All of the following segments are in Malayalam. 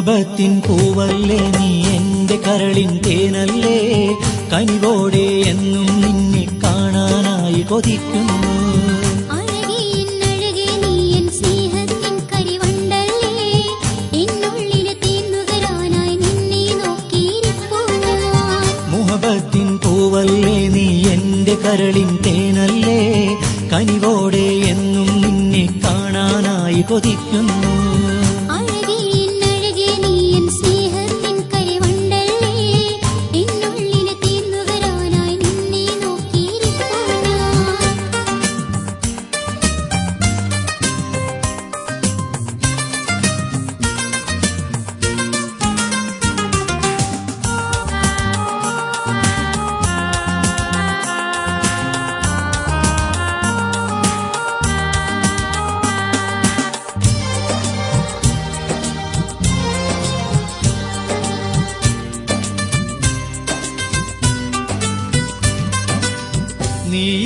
മുഹബത്തിൻ പൂവല്ലേ നീ എന്റെ കരളിൻ തേനല്ലേ കനിവോടെ എന്നും നിന്നെ കാണാനായി കൊതിക്കുന്നു മുഹബത്തിൻ പൂവല്ലേ നീ എന്റെ കരളിൻ തേനല്ലേ കനിവോടെ എന്നും നിന്നെ കാണാനായി കൊതിക്കുന്നു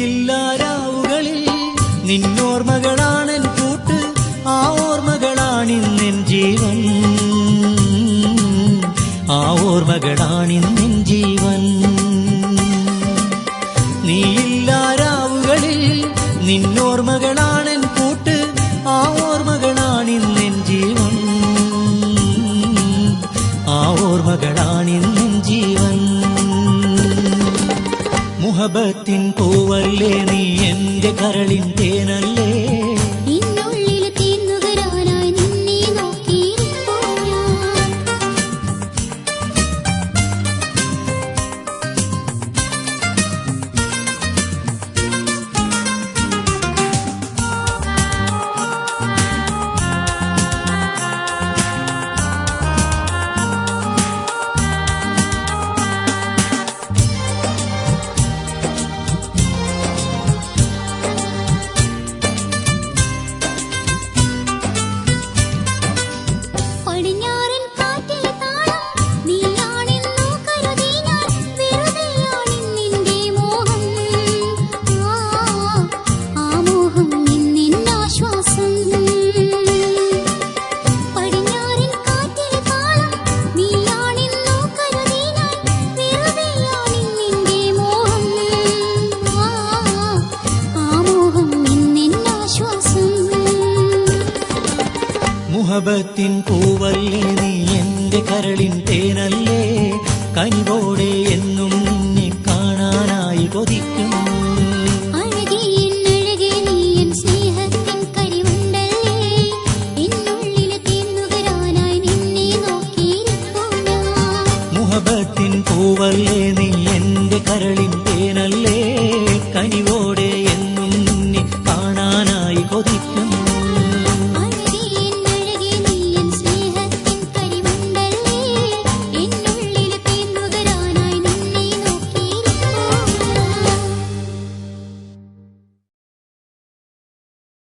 നീയില്ലാരാവുകളിൽ നിന്നോർമകളാണെൻ കൂട്ട് ആ ഓർമ്മകളാണിന്നെൻ ജീവൻ ആ ഓർമ്മകളാണിന്നെൻ ജീവൻ നീയില്ലാരാവുകളിൽ നിന്നോർമകളാണെൻ കൂട്ട് ആ ഓർമ്മകളാണിന്നെൻ ജീവൻ ആ ഓർമ്മകളാണിന്നെൻ ജീവൻ മുഹബത്തിൻ പൂവല്ലേ നീ എന്റെ കരളിൻ തേനല്ലേ മുഹബത്തിൻ പൂവല്ലേ നീ എന്റെ കരളിൻ തേനല്ലേ കനിവോ